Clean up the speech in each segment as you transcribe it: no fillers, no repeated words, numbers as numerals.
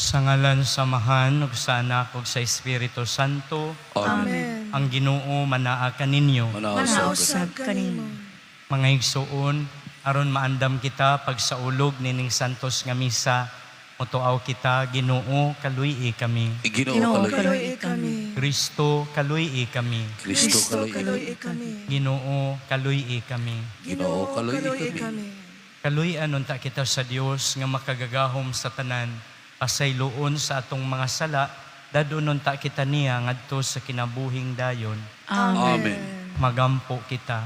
Sa ngalan samahan ug sa Anak ug sa Espiritu Santo. Amen. Ang Ginoo manaa kaninyo. Manausab kanimo. Mga igsuon, aron maandam kita pagsaulog nining santos nga misa, motuaw kita, Ginoo kaluy-i kami. Ginoo kaluy kami. Kristo kaluy-i kami. Kristo kaluy kami. Ginoo kaluy-i kami. Ginoo kaluy kami. Kaluy-an unta kita sa Dios nga makagagahom sa tanan, pasayloon sa atong mga sala, dadunon ta kita niya ngadto sa kinabuhing dayon. Amen. Magampo kita.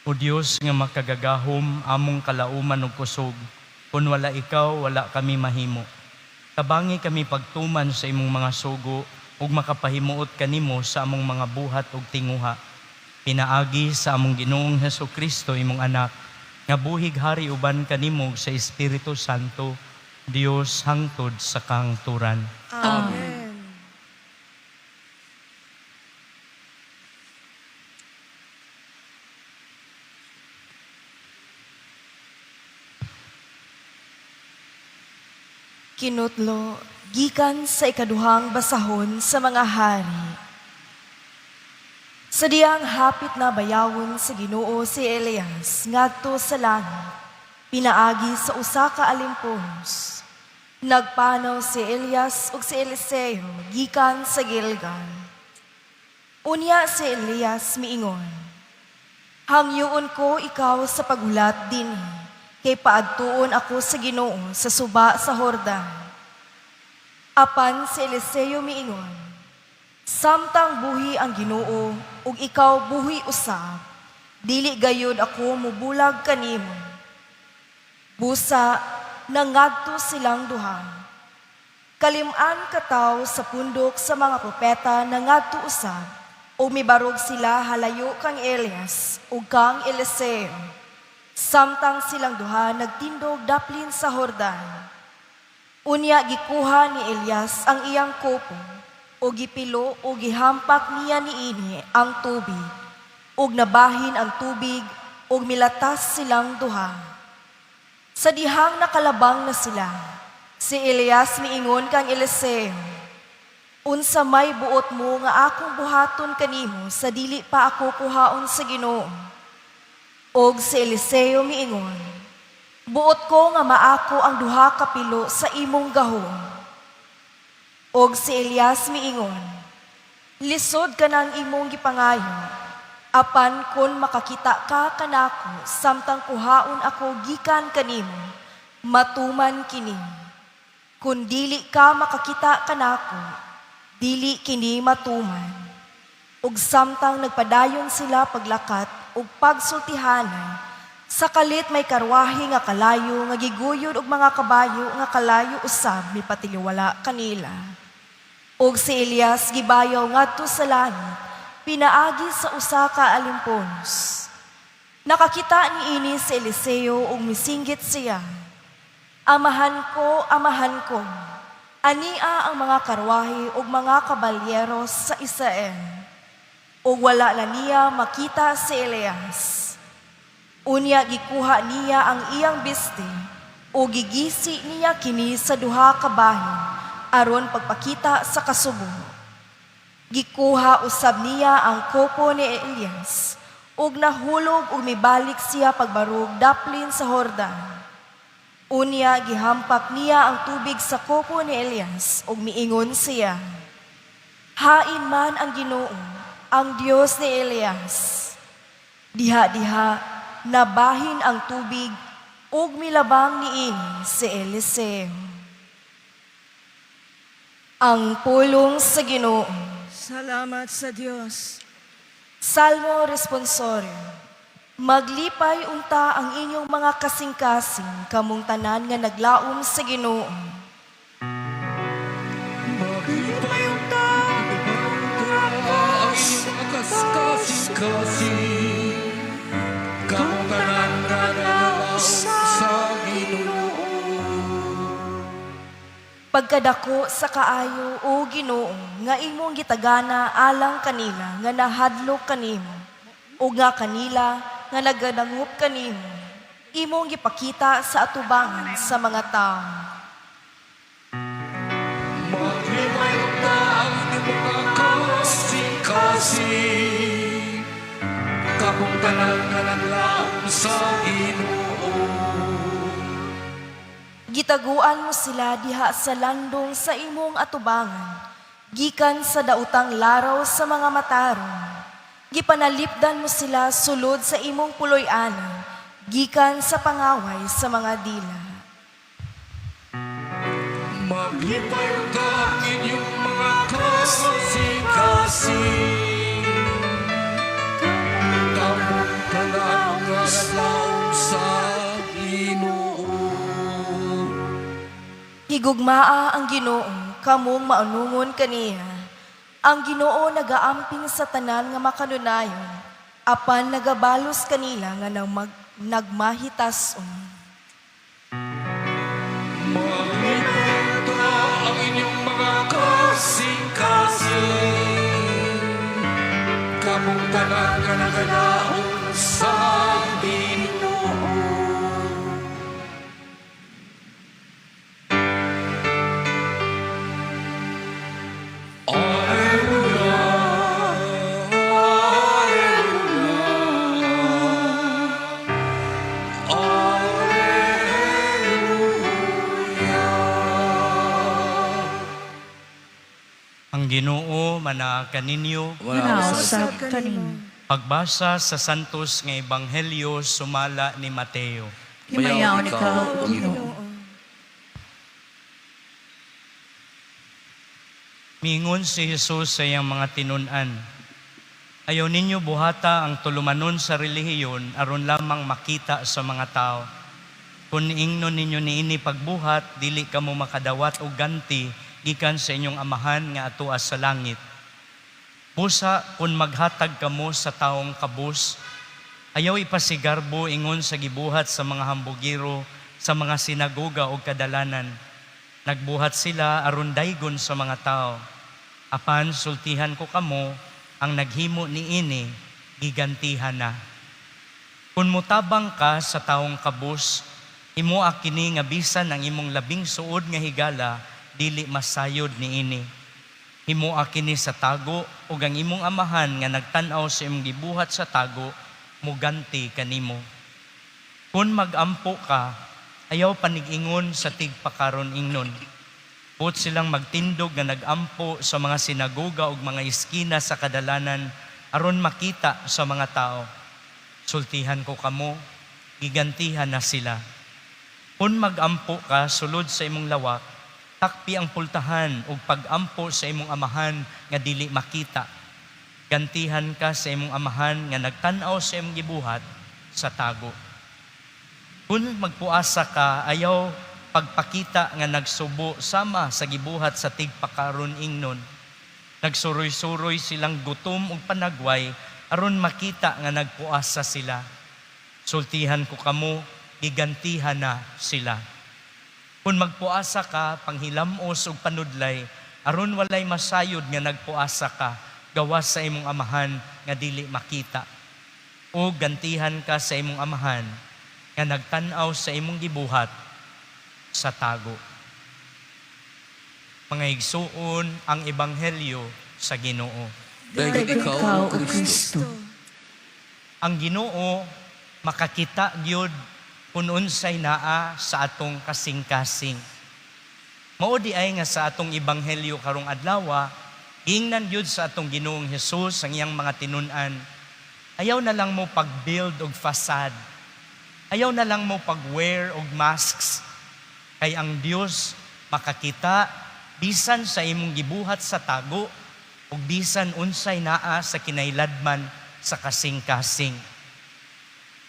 O Dios nga makagagahom among kalauman ug kusog, kun wala ikaw, wala kami mahimo. Tabangi kami pagtuman sa imong mga sugo ug makapahimuot kanimo sa among mga buhat ug tinguha. Pinaagi sa among Ginoong Hesukristo imong anak, nga buhig hari uban kanimo sa Espiritu Santo, Dios hangtod sa kahangturan. Amen. Kinutlo, gikan sa ikaduhang basahon sa mga hari. Sa diyang hapit na bayawon sa Ginoo si Elias, ngadto sa langit, pinaagi sa usa ka alimpunos. Nagpanaw si Elias ug si Eliseo gikan sa Gilgal. Unya si Elias miingon, "Hangyoon ko ikaw sa paghulat dinhi, kay paadtuon ako sa Ginoo sa suba sa Jordan." Apan si Eliseo miingon, "Samtang buhi ang Ginoo ug ikaw buhi usab, dili gayud ako mubulag kanimo." Busa nangadto silang duha. Kalim-an kataw sa pundok sa mga propeta nangadto usab, ug mibarog sila halayo kang Elias ug kang Eliseo. Samtang silang duha nagtindog daplin sa Jordan. Unya gikuha ni Elias ang iyang kopo, o gipilo o gihampak niya niini ang tubig, ug nabahin ang tubig, ug milatas silang duha. Sa dihang nakalabang na sila, si Elias miingon kang Eliseo, "Unsa may buot mo nga akong buhaton kanimo sa dili pa ako kuhaon sa Ginoo?" Og si Eliseo miingon, "Buot ko nga maako ang duha ka pilo sa imong gahom." Og si Elias miingon, "Lisod ka ng imong gipangayo, apan kun makakita ka kanako samtang kuhaon ako gikan kanimo, matuman kini. Kun dili ka makakita kanako, dili kini matuman." Ug samtang nagpadayon sila paglakat ug pagsultihanan, sa kalit may karwahe nga kalayo nga giguyod og mga kabayo nga kalayo usab mipatiliwala kanila. Og si Elias gibayaw ngadto sa langit, pinaagi sa usa ka alimpunos. Nakakita niini si Eliseo ug misinggit siya, amahan ko, ania ang mga karwahe ug mga kabalyeros sa Israel." Ug wala na niya makita si Elias. Unya gikuha niya ang iyang biste ug gigisi niya kini sa duha ka bahin aron pagpakita sa kasubo. Gikuha usab niya ang kopo ni Elias ug nahulog ug mibalik siya pagbarog daplin sa Jordan. Unya gihampak niya ang tubig sa kopo ni Elias ug miingon siya, "Hain man ang Ginoo, ang Dios ni Elias." Diha-diha nabahin ang tubig ug milabang niini si Eliseo. Ang pulong sa Ginoo. Salamat sa Diyos. Salmo Responsorium. Maglipay unta ang inyong mga kasing-kasing, kamong tanan nga naglaom sa Ginoo. Maglipay unta ang kasing-kasing, kamong tanan nga naglaom sa Ginoo. Pagkadako sa kaayo, o Ginoo, nga imong gitagana alang kanila nga nahadlok kanimo, o nga kanila nga nagadangup kanimo, imong gipakita sa atubangan sa mga tao. kasing-kasing, kamong tanan nga naglaom sa Ginoo. Gitaguan mo sila diha sa landong sa imong atubangan, gikan sa dautang laraw sa mga matarong. Gipanalipdan mo sila sulod sa imong puloy-anan, gikan sa pangaway sa mga dila. Maglipay ka ang inyong mga kasing-kasing, kamong tanan nga naglaom sa Ginoo. Higugmaa ang Ginoo, kamong maunungon kaniya. Ang Ginoo nagaamping sa tanan nga makanunayon, apan nagabalos kanila nga nagmahitason. Maglipay ka ang inyong mga kasing-kasing, kamong tanan nga naglaom sa Ginoo. Ang Ginoo manaa kaninyo. Manausap kanimo. Pagbasa sa Santos nga Ebanghelyo sumala ni Mateo. Himayaw ni ka, Ginoo. Mingon si Jesus sa iyang mga tinunan, ayaw ninyo buhata ang tulumanon sa relihiyon aron lamang makita sa mga tao. Kung ingnon ninyo niini pagbuhat, dili kamo makadawat og ganti gikan sa inyong amahan nga atuas sa langit. Busa kung maghatag kamo sa taong kabus, ayaw ipasigarbo ingon sa gibuhat sa mga hambugiro, sa mga sinagoga o kadalanan. Nagbuhat sila aron daygon sa mga tao. Apan sultihan ko kamo, ang naghimo niini, gigantihan na. Kung mutabang ka sa taong kabus, imo akini nga bisan ang imong labing suod nga higala, dili masayod niini. Himo akini sa tago, ug ang imong amahan nga nagtan-aw sa imong gibuhat sa tago, muganti kanimo. Kung magampo ka, ayaw panig-ingon sa tigpakaron ingnon. Buot silang magtindog nga nagampo sa mga sinagoga ug mga iskina sa kadalanan aron makita sa mga tao. Sultihan ko kamo, gigantihan na sila. Kung magampo ka sulod sa imong lawak, takpi ang pultahan ug pagampo sa imong amahan nga dili makita. Gantihan ka sa imong amahan nga nagtan-aw sa imong gibuhat sa tago. Kung magpuasa ka, ayaw pagpakita nga nagsubo sama sa gibuhat sa tigpakaron ingnon. Nagsuroy-suroy silang gutom ug panagway aron makita nga nagpuasa sila. Sultihan ko kamo, gigantihan na sila. Kung magpuasa ka, panghilamos ug panudlay, aron walay masayod nga nagpuasa ka, gawas sa imong amahan nga dili makita. O gantihan ka sa imong amahan nga nagtan-aw sa imong gibuhat sa tago. Mga igsuon ang Ebanghelyo sa Ginoo. Daghang ikaw, O Kristo. Ang Ginoo makakita gyud kung unsay naa sa atong kasing-kasing. Mao di ay nga sa atong Ebanghelyo karong adlaw, ingnan gyud sa atong Ginoong Hesus ang iyang mga tinun-an. Ayaw na lang mo pag-build og facade. Ayaw na lang mo pag-wear og masks. Kay ang Dios makakita bisan sa imong gibuhat sa tago ug bisan unsay naa sa kinailadman sa kasing-kasing.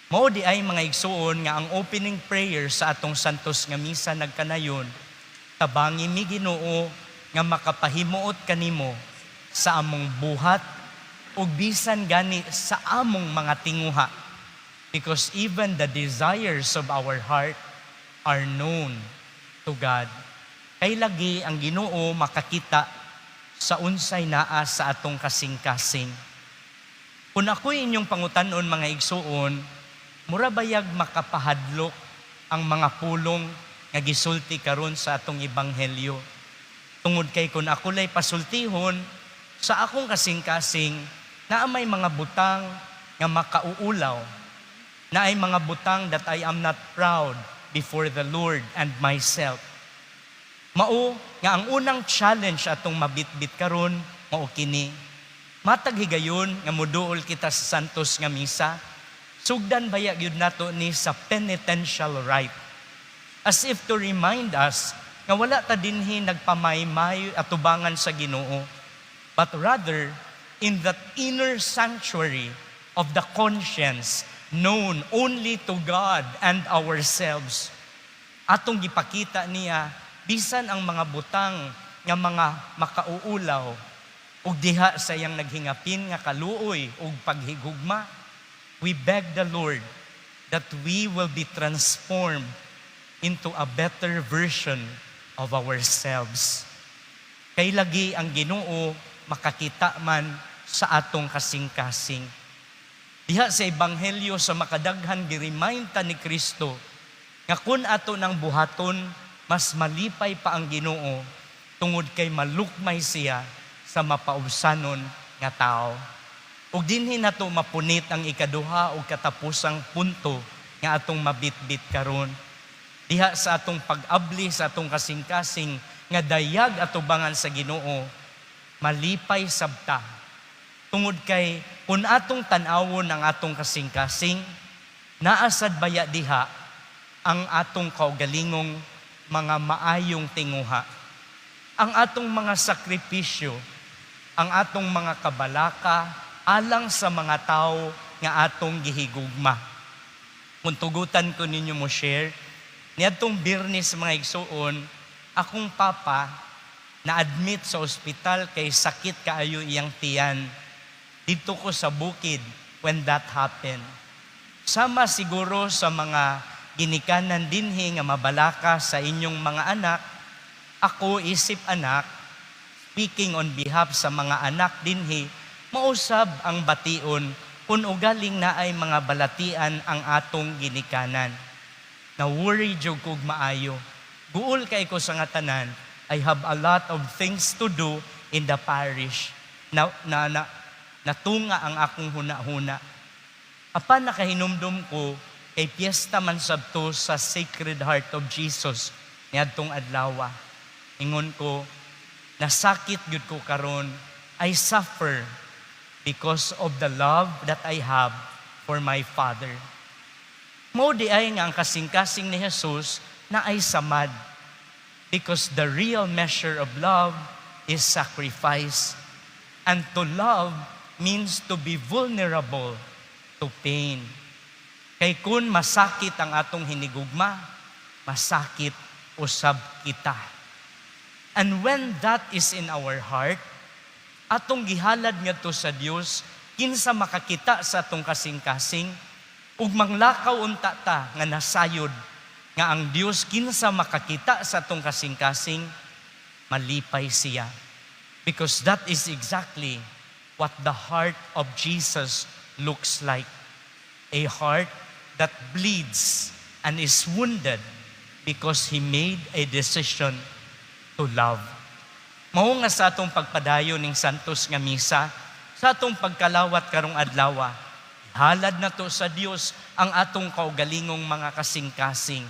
Mao di ay mga igsuon nga ang opening prayer sa atong Santos nga misa nagkanayon, tabangi mi Ginoo nga makapahimuot kanimo sa among buhat ug bisan gani sa among mga tinguha. Because even the desires of our heart are known to God. Kay lagi ang Ginoo makakita sa unsay naa sa atong kasing-kasing. Kung ako'y inyong pangutanon mga igsuon, mura bayag makapahadlok ang mga pulong nga gisulti karon sa atong Ebanghelyo. Tungod kay kung ako lay pasultihon sa akong kasing-kasing, na may mga butang nga makauulaw, na ay mga butang that I am not proud before the Lord and myself. Mao nga ang unang challenge atong mabitbit karon mao kini. Matag higayon nga moduol kita sa santos nga misa. Sugdan baya gyud nato ni sa penitential rite. As if to remind us nga wala ta dinhi nagpamaymay atubangan sa Ginoo, but rather in that inner sanctuary of the conscience known only to God and ourselves. Atong gipakita niya bisan ang mga butang nga mga makauulaw ug diha sa iyang naghingapin nga kaluoy ug paghigugma. We beg the Lord that we will be transformed into a better version of ourselves. Kay lagi ang Ginoo makakita man sa atong kasing-kasing. Diha sa Ebanghelyo sa makadaghan gi-remind ta ni Kristo nga kun ato nang buhaton mas malipay pa ang Ginoo tungod kay malukmay siya sa mapaubsanon nga tao. Ug dinhi nato mapunit ang ikaduha ug katapusang punto nga atong mabitbit karon. Diha sa atong pag-abli sa atong kasing-kasing nga dayag atubangan sa Ginoo, malipay sabta. Tungod kay kun atong tan-awon ang atong kasing-kasing, naasad baya diha ang atong kaugalingong mga maayong tinguha. Ang atong mga sakripisyo, ang atong mga kabalaka, alang sa mga tao nga atong gihigugma. Kung tugutan ko ninyo mo share, niadtong Birnis mga igsuon, akong papa na-admit sa ospital kay sakit kaayo iyang tiyan. Dito ko sa bukid when that happened. Sama siguro sa mga ginikanan dinhi nga mabalaka sa inyong mga anak, ako isip anak, speaking on behalf sa mga anak dinhi, mausab ang bation kung ugaling na ay mga balatian ang atong ginikanan. Na-worry jud kog maayo. Guol kay ko sa nga tanan, I have a lot of things to do in the parish. Natunga ang akong huna-huna. Apan nakahinumdum ko, kay piyesta man sabto sa Sacred Heart of Jesus niadtong adlaw. Ingon ko, nasakit gyud ko karon, I suffer because of the love that I have for my Father. Mao di ay nga ang kasing-kasing ni Jesus na ay samad, because the real measure of love is sacrifice. And to love means to be vulnerable to pain. Kay kun masakit ang atong hinigugma, masakit usab kita. And when that is in our heart, atong gihalad ngadto sa Dios, kinsa makakita sa atong kasing-kasing, ug manglakaw unta ta nga nasayod nga ang Dios kinsa makakita sa atong kasing-kasing, malipay siya. Because that is exactly what the heart of Jesus looks like. A heart that bleeds and is wounded because He made a decision to love. Mao nga sa atong pagpadayon ning santos nga misa, sa atong pagkalawat karong adlaw, halad na to sa Dios ang atong kaugalingong mga kasing-kasing.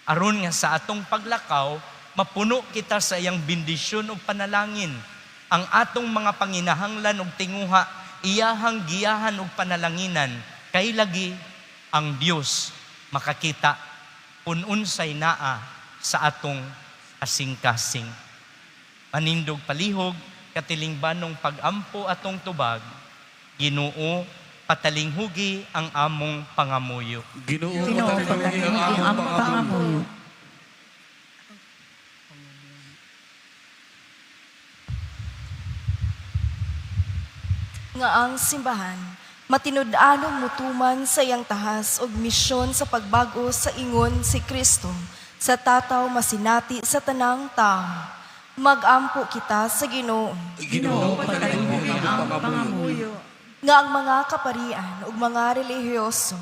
Aron nga sa atong paglakaw, mapuno kita sa iyang bendisyon o panalangin. Ang atong mga panginahanglan og tinguha, iyahang giyahan og panalanginan, kay lagi ang Dios makakita kung unsay naa sa atong kasing-kasing. Manindog palihog, katilingbanong pag-ampo atong tubag, Ginoo, patalinghugi ang among pangamuyo. Ginoo, Ginoo, patalinghugi ang among pangamuyo. Nga ang simbahan, matinud-anong mutuman sa iyang tahas og misyon sa pagbago sa ingon si Kristo, sa tataw masinati sa tanang tao. Mag-ampo kita sa Ginoo. Ginoo, patalinghugi ang among pangamuyo. Nga ang mga kaparian ug mga relihiyoso,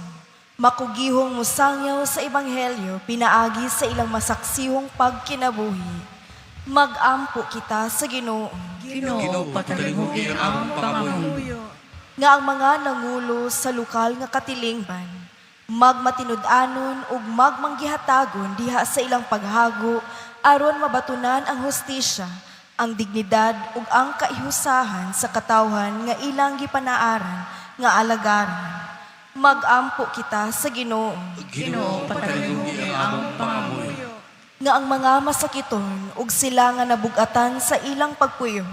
makugihong musangyaw sa Ebanghelyo pinaagi sa ilang masaksihong pagkinabuhi. Mag-ampo kita sa Ginoo. Ginoo, patalinghugi ang among pangamuyo. nga ang mga nangulo sa lokal nga katilingban magmatinud-anon ug magmanggihatagon diha sa ilang paghago aron mabatunan ang hustisya, ang dignidad ug ang kaihusahan sa katawhan nga ilang gipanaaran nga alagaran. Magampo kita sa Ginoo Ginoo, patalingon ang among pangamuyo. nga ang mga masakiton ug sila nga nabugatan sa ilang pagpuyo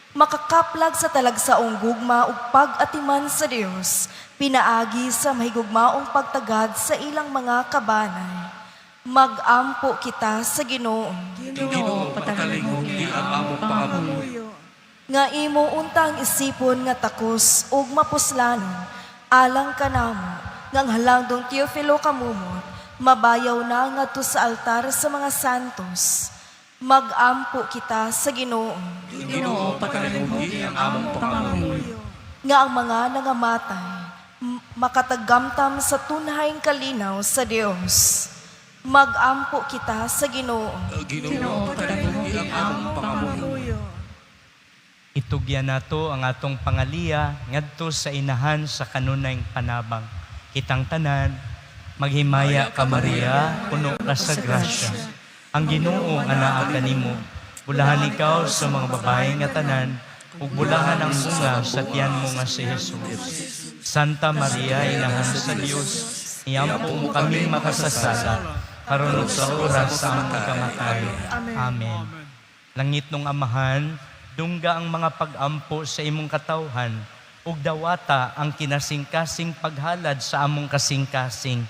makakaplag sa talagsaong gugma ug pag-atiman sa Dios, pinaagi sa mahigugmaong pagtagad sa ilang mga kabanay. Magampo kita sa Ginoo Ginoo, patalingon ang among pangamuyo. nga imo untang isipon nga takos ug mapuslanon alang kanamo nga ang halangdong Teofilo kamumot mabayaw na ngadto sa altar sa mga santos. Magampo kita sa Ginoo Ginoo, patalingon ang among pangamuyo. nga ang mga nangamatay makatagamtam sa tunahing kalinaw sa Dios. Magampo kita sa Ginoo Ginoo, patalingon ang among pangamuyo. Itugyan nato ang atong pangaliya ngadto sa inahan sa kanunayng panabang. Kitang tanan, maghimaya ka Maria, puno ka sa grasya. Ang Ginoo nga naa kanimo, bulahan ikaw sa mga babae nga tanan, ug bulahan ang bunga sa tiyan mo nga si Jesus. Santa Maria, inahan sa Dios, iyampo mo kaming makasasala, karon ug sa oras sa among kamatay. Amen. Langit nung Amahan, dungga ang mga pag-ampo sa imong katawhan, ug dawata ang kinasingkasing paghalad sa among kasingkasing.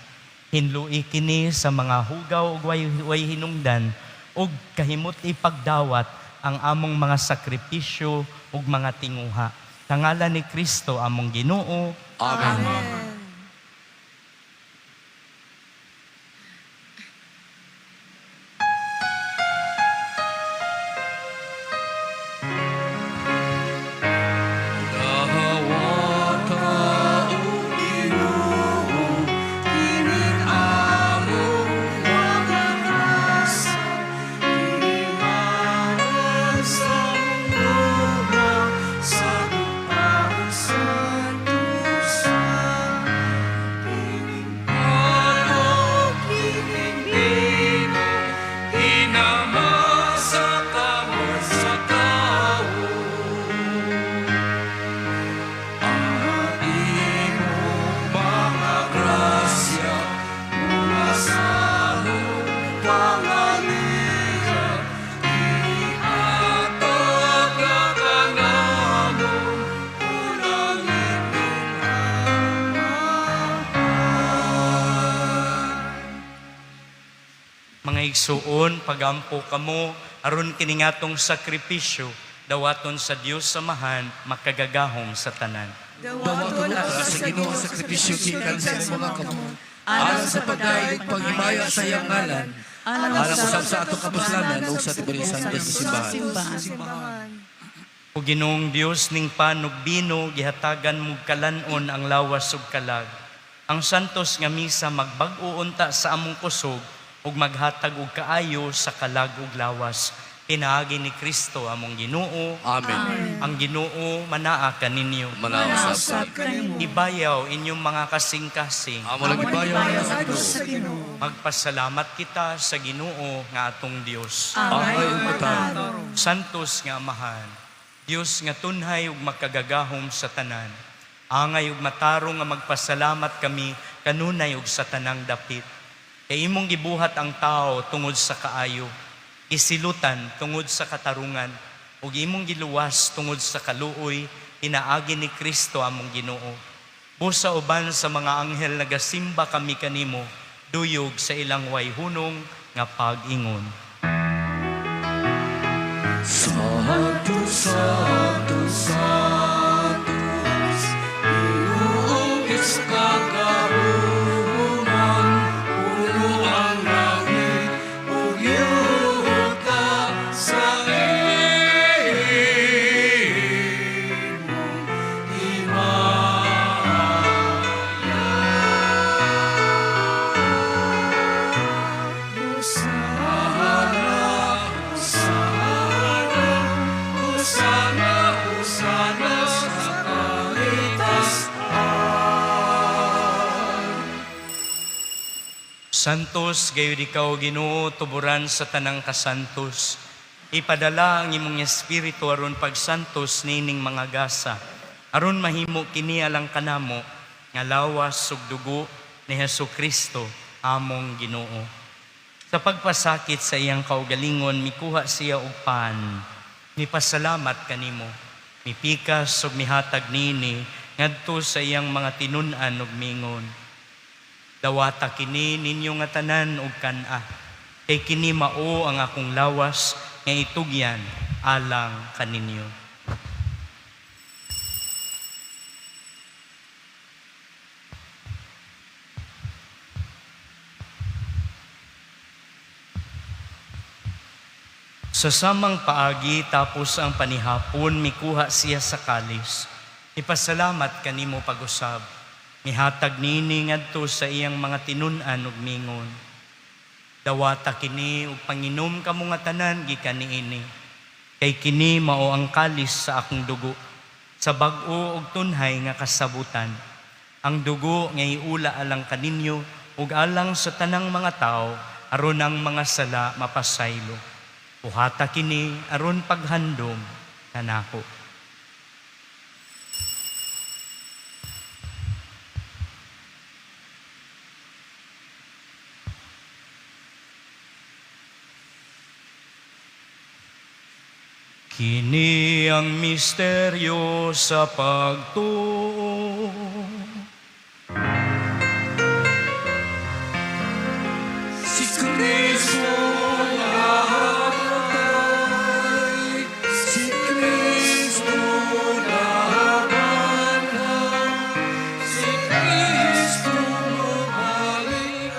Hinlui kini sa mga hugaw ug way hinungdan, ug kahimot ipagdawat ang among mga sakripisyo ug mga tinguha. Sa ngalan ni Kristo among Ginoo. Amen. Mga igsuon, pagampo kamo, aron kiningatong sakripisyo, dawaton sa Dios samahan, makagagahom sa tanan. Dawaton ka sa Ginoo sa sakripisyo gikan sa mga kamot. Alang sa pagdayeg paghimaya sa iyang ngalan. Alang usab sa atong kapuslanan ug sa tiberisan sa simbahan. O Ginoong Dios ning panog bino, gihatagan mo kalanon ang lawas ug kalag. Ang santos nga misa magbag-o unta sa among kusog, ug maghatag og kaayo sa kalag ug lawas. Pinaagi ni Kristo among Ginoo. Amen. Ang Ginoo manaa kaninyo. Manausab Ibayaw inyong mga kasing-kasing. amo lang ibayaw sa Sa Ginoo. Ginoo. Magpasalamat kita sa Ginoo nga atong Dios. Angay ug matan. Santos nga Amahan, Dios nga tunhay ug makagagahom sa tanan. Angay ug matarong nga magpasalamat kami kanunay ug sa tanang dapit. Kay imong gibuhat ang tao tungod sa kaayo, isilutan tungod sa katarungan, ug imong giluwas tungod sa kaluoy, pinaagi ni Kristo among Ginoo. Busa uban sa mga anghel nagasimba kami kanimo, duyog sa ilang way hunong nga pag-ingon. Santos, Santos, Santos, Ginoo is kagahumunan, puno ang langit, ug yuta sa imong himaya. Hosana, Hosana, Hosana. Santos, gayud ikaw Ginoo, tuburan sa tanang kasantos. Ipadala ang imong espiritu aron pagsantos nining mga gasa. Aron mahimo kini alang kanamo nga lawas ug dugo ni Hesukristo among Ginoo. Sa pagpasakit sa iyang kaugalingon, mikuha siya og pan. Mipasalamat kanimo. Mipikas ug mihatag nini ngadto sa iyang mga tinun-an ug mingon. Dawata kini ninyo nga tanan ug kan-a. Kay kini mao ang akong lawas nga itugyan alang kaninyo. Sa samang paagi tapos ang panihapon, mikuha siya sa kalis. Ipasalamat kanimo pag-usab. Mihatag nini ngadto sa iyang mga tinun-an ug mingon. Dawata kini ug panginom kamo nga tanan gikan niini. Kay kini mao ang kalis sa akong dugo, sa bag-o ug tunhay nga kasabutan. Ang dugo nga iula alang kaninyo ug alang sa tanang mga tao aron ang mga sala mapasaylo. Buhata kini aron paghandom kanako. Kini ang misteryo sa pagtuo. Si Kristo namatay, si Kristo nabanhaw, si Kristo bumalik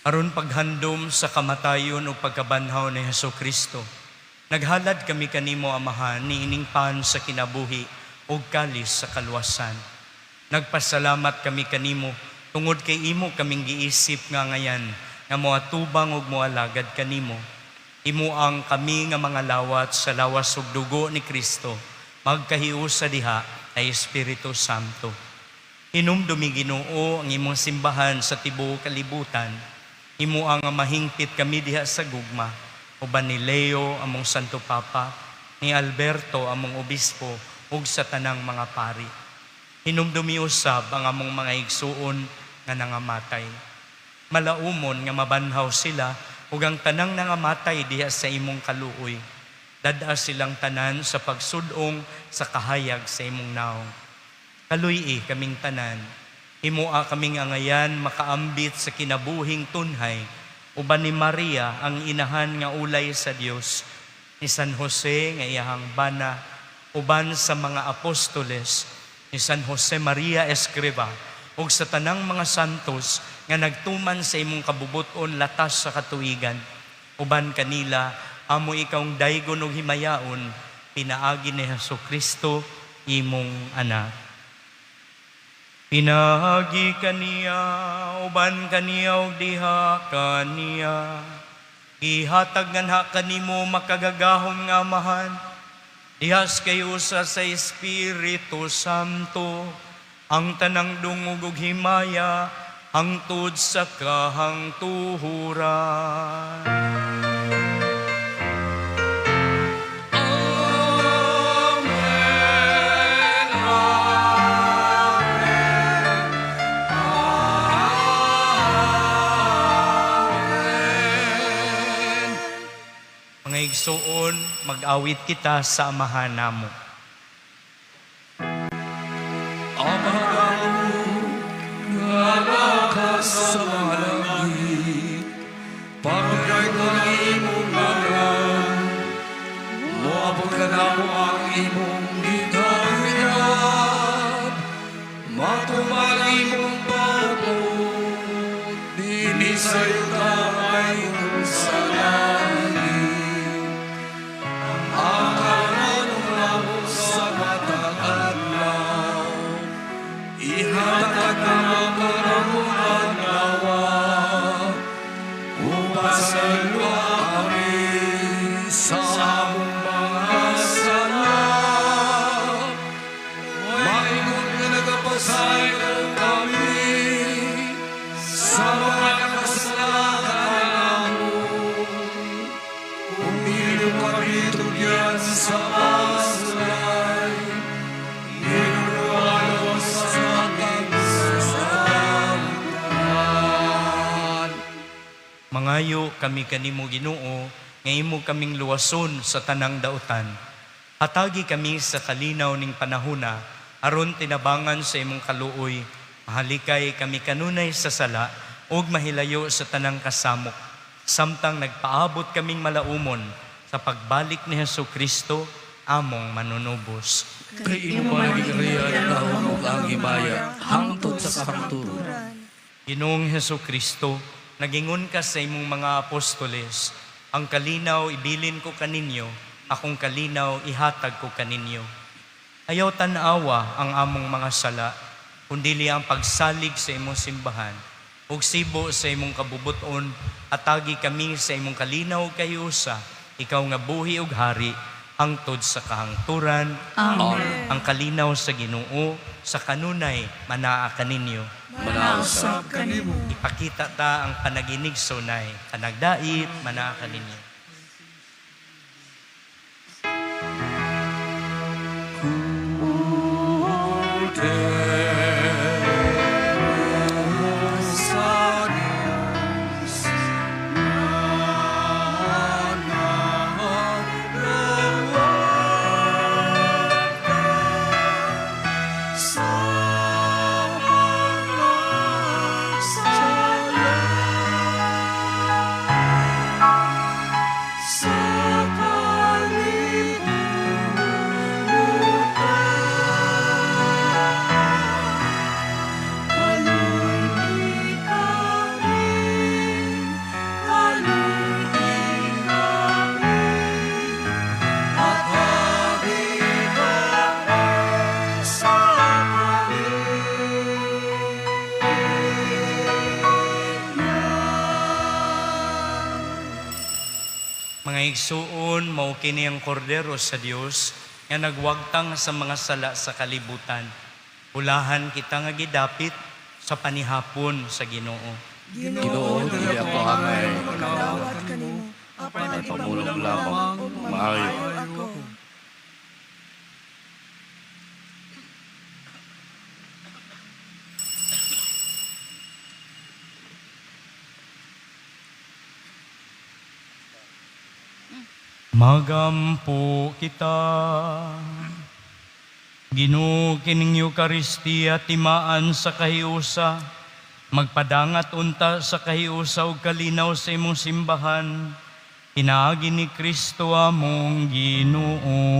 Aron paghandom sa kamatayon o pagkabanhaw ni Hesukristo, naghalad kami kanimo Amahan niining pan sa kinabuhi o kalis sa kalwasan. Nagpasalamat kami kanimo tungod kay imo kaming giisip nga ngayan nga moatubang ug moalagad kanimo. Imo ang kami nga mga lawat sa lawas ug dugo ni Kristo magkahiusa diha ay Espiritu Santo. Hinumdumi Ginoo ang imong simbahan sa tibuok kalibutan. Imo ang mahingpit kami diha sa gugma, uban ni Leo among Santo Papa, ni Alberto among obispo, ug sa tanang mga pari. Hinumdumi usab ang among mga igsuon nga nangamatay. Malaumon nga mabanhaw sila ug ang tanang nangamatay diha sa imong kaluoy. Dada silang tanan sa pagsudong sa kahayag sa imong naong. Kaluy kaming tanan. Himoa kaming angayan makaambit sa kinabuhing tunhay, uban ni Maria ang inahan nga ulay sa Dios, ni San Jose nga iyahang bana, uban sa mga apostoles, ni San Jose Maria Escriba, ug sa tanang mga santos nga nagtuman sa imong kabubuton latas sa katuigan. Uban kanila, amo ikawng daygon ug himayaon, pinaagi ni Hesukristo, imong anak. Pinagi kaniya, uban kaniya ug diha kaniya. Ihatag nganha kanimo makagagahom nga Amahan. Dihas kayo sa Espiritu Santo, ang tanang dungog ug himaya, hangtod sa kahangtuhuran. Mga igsuon, mag-awit kita sa Amahan namo. sa mga langit, pagkay ko ang imong ngalan, moabot ka na mo ang imong gitangyan, matumang imong pagod, dinisayo ka ngayon sa langit, ang karanong labo sa matang adlaw, ihatag na makarong adlawa, upasalwa kami sa among mga sala. Maingon nga Mangayo kami kanimo Ginoo, nga imo kaming luwason sa tanang dautan. Hatagi kami sa kalinaw ning panahona, aron tinabangan sa imong kaluoy. Mahalikay kami kanunay sa sala, ug mahilayo sa tanang kasamok. Samtang nagpaabot kaming malaumon sa pagbalik ni Hesukristo, among manunubos. Kay imo maging riyan na ug ang himaya, hangtod sa kahangturan. Ginoong Hesukristo, nagingon ka sa imong mga apostoles, ang kalinaw ibilin ko kaninyo, akong kalinaw ihatag ko kaninyo. Ayaw tanawa ang among mga sala, kundili ang pagsalig sa imong simbahan, ug sibo sa imong kabubuton, atagi kami sa imong kalinaw kayusa, ikaw nga buhi ug hari, hangtod sa kahangturan. Amen. Ang kalinaw sa Ginoo, sa kanunay, manaa kaninyo. Manausap kanimo. Ipakita ta ang panaginig sunay, kanagdait, manaa kaninyo. Mga igsuon, mao kini ang kordero sa Dios nga nagwagtang sa mga sala sa kalibutan. Ulahan kita nga gidapit sa panihapon sa Ginoo. Ginoo, dili ako hangay. Kalawat kanimo, apan Ay pamulong lamang, maayo. ako. Magampo kita. Ginoo kining Eucharistia timaan sa kahiusa, magpadangat unta sa kahiusa ug kalinaw sa imong simbahan. Pinaagi ni Kristo among Ginoo.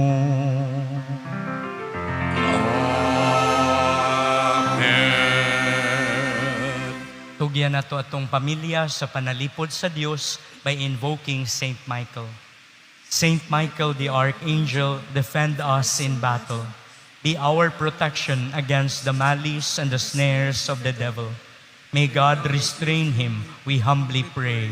Tugyan nato atong pamilya sa panalipod sa Dios by invoking Saint Michael. Saint Michael the Archangel, defend us in battle. Be our protection against the malice and the snares of the devil. May God restrain him, we humbly pray.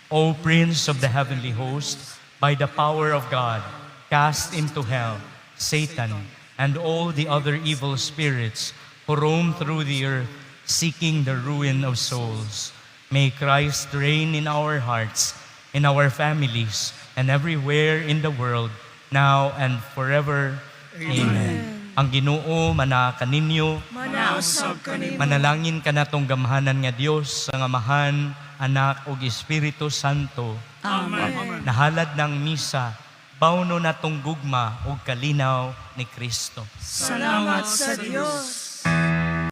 O Prince of the heavenly host, by the power of God, cast into hell Satan and all the other evil spirits who roam through the earth, seeking the ruin of souls. May Christ reign in our hearts, in our families, and everywhere in the world, now and forever. Amen. Ang Ginoo manaa kaninyo, Manausap kanimo. manalangin ka natong gamhanan nga Dios sa Amahan, Anak ug Espiritu Santo. Amen. Nahalad ng misa, bawno natong gugma ug kalinaw ni Kristo. Salamat sa Diyos.